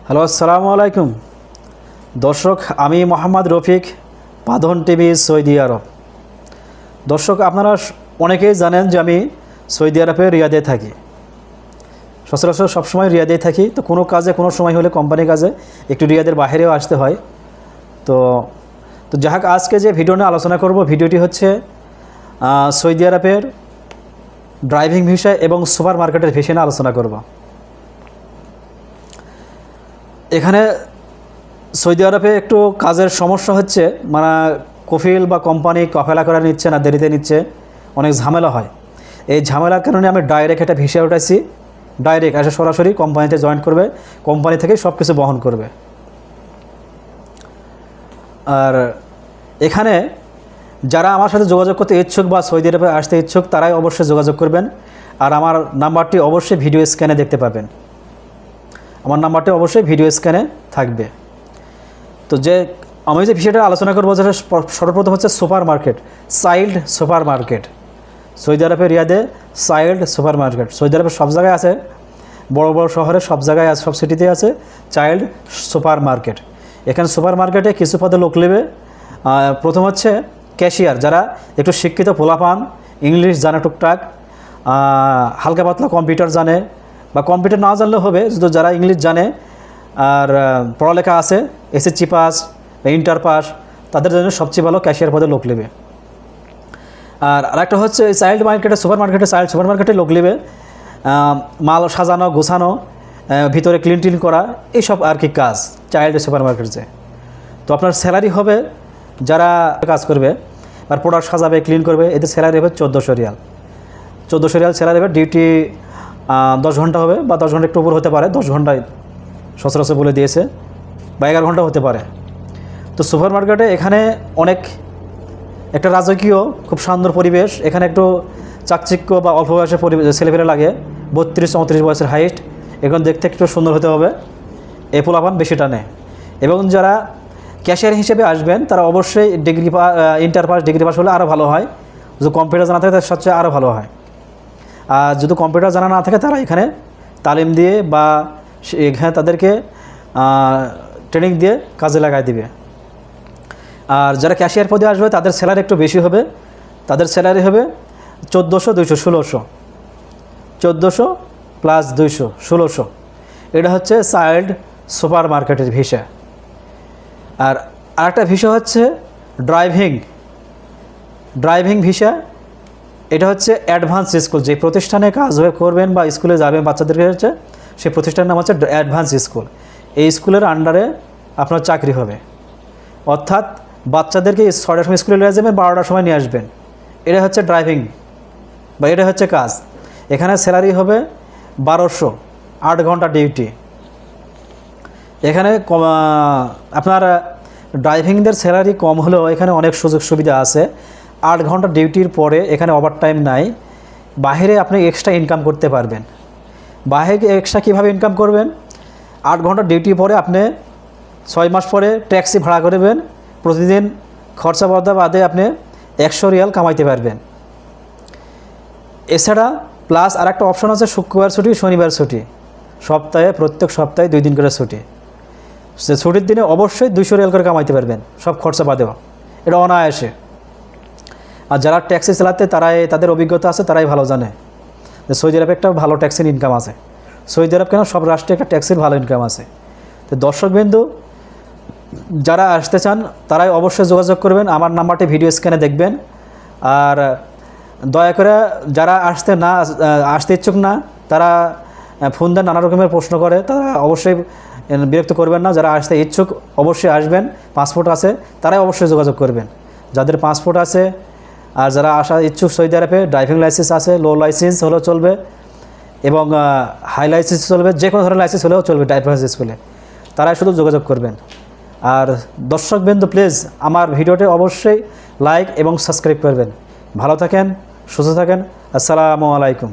Hello, আসসালামু আলাইকুম দর্শক। আমি মোহাম্মদ রফিক, পাধন টিভি, সৌদি আরব। দর্শক, আপনারা অনেকেই জানেন যে আমি সৌদি আরবে রিয়াদে থাকি। সচরাচর সবসময় রিয়াদেই থাকি। তো কোনো কাজে কোনো সময় হলে কোম্পানির কাজে একটু রিয়াদের বাইরেও আসতে হয়। তো যাই হোক, আজকে যে ভিডিও নিয়ে আলোচনা করব, ভিডিওটি হচ্ছে সৌদি আরবের ড্রাইভিং ভিসা এবং সুপার মার্কেটের ভিসা নিয়ে আলোচনা করব। এখানে সৌদি আরবে একটু কাজের সমস্যা হচ্ছে, মানে কফিল বা কোম্পানি কফেলা করে নিচ্ছে না, দেরিতে নিচ্ছে, অনেক ঝামেলা হয়। এই ঝামেলার কারণে আমি ডাইরেক্ট একটা ভিসা উঠাইছি। ডাইরেক্ট এসে সরাসরি কোম্পানিতে জয়েন করবে, কোম্পানি থেকেই সব কিছু বহন করবে। আর এখানে যারা আমার সাথে যোগাযোগ করতে ইচ্ছুক বা সৌদি আরবে আসতে ইচ্ছুক, তারাই অবশ্যই যোগাযোগ করবেন। আর আমার নাম্বারটি অবশ্যই ভিডিও স্ক্যানে দেখতে পাবেন। আমার নাম্বারটি অবশ্যই ভিডিও স্ক্যানে থাকবে। তো আমি যে বিষয়টা আলোচনা করবো, যেটা সর্বপ্রথম হচ্ছে super market, child super market. Saudi আরবে রিয়াদে চাইল্ড সুপার মার্কেট। সৌদি আরবে সব জায়গায় আছে, বড় বড় শহরে সব জায়গায় আছে, সব সিটিতে আছে চাইল্ড সুপার মার্কেট। এখানে সুপার মার্কেটে কিছু পদে লোক নেবে। প্রথম হচ্ছে ক্যাশিয়ার, যারা একটু শিক্ষিত পোলাপান, ইংলিশ জানে টুকটাক, হালকা পাতলা কম্পিউটার জানে, বা কম্পিউটার না জানলেও হবে, শুধু যারা ইংলিশ জানে আর পড়ালেখা আছে, এসএসসি পাস বা ইন্টার পাস, তাদের জন্য সবচেয়ে ভালো ক্যাশিয়ার পদে লোক নেবে। আর আরেকটা হচ্ছে চাইল্ড মার্কেটে, সুপার মার্কেটে, চাইল্ড সুপার মার্কেটে লোক নেবে মাল সাজানো, গোছানো, ভিতরে ক্লিন করা, এইসব আর কি কাজ চাইল্ড সুপার মার্কেটে। তো আপনার স্যালারি হবে, যারা কাজ করবে আর প্রোডাক্ট সাজাবে, ক্লিন করবে, এদের স্যালারি হবে 1400 রিয়াল। 1400 রিয়াল স্যালারি হবে। ডিউটি 10 ঘন্টা হবে, বা 10 ঘন্টা একটু উপর হতে পারে। 10 ঘন্টায় সচরাচর বলে দিয়েছে, বা 11 ঘন্টা হতে পারে। তো সুপার মার্কেটে এখানে অনেক একটা রাজকীয়, খুব সুন্দর পরিবেশ। এখানে একটু চাকচিক্য বা অল্প বয়সের ছেলেপেলে লাগে, 32-34 বয়সের হাইস্ট। এখন দেখতে একটু সুন্দর হতে হবে, এ পোলাপান বেশি টানে। এবং যারা ক্যাশিয়ার হিসেবে আসবেন, তারা অবশ্যই ইন্টার পাস, ডিগ্রি পাস হলে আরও ভালো হয়। যদি কম্পিউটার জানা থাকে, তার সবচেয়ে আরও ভালো হয়। আর যদি কম্পিউটার জানা না থাকে, তারা এখানে তালিম দিয়ে বা এখানে তাদেরকে ট্রেনিং দিয়ে কাজে লাগাই দিবে। আর যারা ক্যাশিয়ার পদে আসবে, তাদের স্যালারি একটু বেশি হবে। তাদের স্যালারি হবে 1400, 200, 1600। 1400 প্লাস 200, 1600। এটা হচ্ছে চাইল্ড সুপার মার্কেটের ভিসা। আর আরেকটা ভিসা হচ্ছে ড্রাইভিং ভিসা। এটা হচ্ছে অ্যাডভান্স স্কুল। যে প্রতিষ্ঠানে কাজ করবেন বা স্কুলে যাবেন বাচ্চাদেরকে, হচ্ছে সেই প্রতিষ্ঠানের নাম হচ্ছে অ্যাডভান্স স্কুল। এই স্কুলের আন্ডারে আপনার চাকরি হবে। অর্থাৎ বাচ্চাদেরকে 6টার সময় স্কুলে নিয়ে যাবেন, 12টার সময় নিয়ে আসবেন। এটা হচ্ছে ড্রাইভিং, বা এটা হচ্ছে কাজ। এখানে স্যালারি হবে 1200, 8 ঘন্টা ডিউটি। এখানে আপনার ড্রাইভিংদের স্যালারি কম হলেও এখানে অনেক সুযোগ সুবিধা আছে। 8 ঘন্টা ডিউটির পরে এখানে ওভারটাইম নাই। বাইরে আপনি এক্সট্রা ইনকাম করতে পারবেন। বাইরে এক্সট্রা কীভাবে ইনকাম করবেন? 8 ঘন্টা ডিউটির পরে আপনি 6 মাস পরে ট্যাক্সি ভাড়া করবেন, প্রতিদিন খরচা বর্ধা বাদে আপনি 100 রিয়াল কামাইতে পারবেন। এছাড়া প্লাস আর একটা অপশন আছে, শুক্রবার ছুটি, শনিবার ছুটি। প্রত্যেক সপ্তাহে 2 দিন করে ছুটি। সে ছুটির দিনে অবশ্যই 200 রিয়াল করে কামাইতে পারবেন, সব খরচা বাদেও। এটা অনায়াসে। আর যারা ট্যাক্সি চালাতে, তাদের অভিজ্ঞতা আছে, তারাই ভালো জানে যে সৌদি আরবে একটা ভালো ট্যাক্সির ইনকাম আছে। সৌদি আরব কেন, সব রাষ্ট্রে একটা ট্যাক্সির ভালো ইনকাম আছে। তো দর্শকবৃন্দু, যারা আসতে চান, তারাই অবশ্যই যোগাযোগ করবেন। আমার নাম্বারটি ভিডিও স্ক্যানে দেখবেন। আর দয়া করে যারা আসতে ইচ্ছুক না, তারা ফোন দেন, নানা রকমের প্রশ্ন করে, তারা অবশ্যই বিরক্ত করবেন না। যারা আসতে ইচ্ছুক অবশ্যই আসবেন, পাসপোর্ট আছে, তারাই অবশ্যই যোগাযোগ করবেন। যাদের পাসপোর্ট আছে আর যারা আসা ইচ্ছুক সৌদি আরবে, ড্রাইভিং লাইসেন্স আছে, লো লাইসেন্স হলেও চলবে এবং হাই লাইসেন্স চলবে, যে কোনো ধরনের লাইসেন্স হলেও চলবে ড্রাইভিং স্কুলে, তারাই শুধু যোগাযোগ করবেন। আর দর্শকবৃন্দ, প্লিজ আমার ভিডিওটি অবশ্যই লাইক এবং সাবস্ক্রাইব করবেন। ভালো থাকেন, সুস্থ থাকেন। আসসালামু আলাইকুম।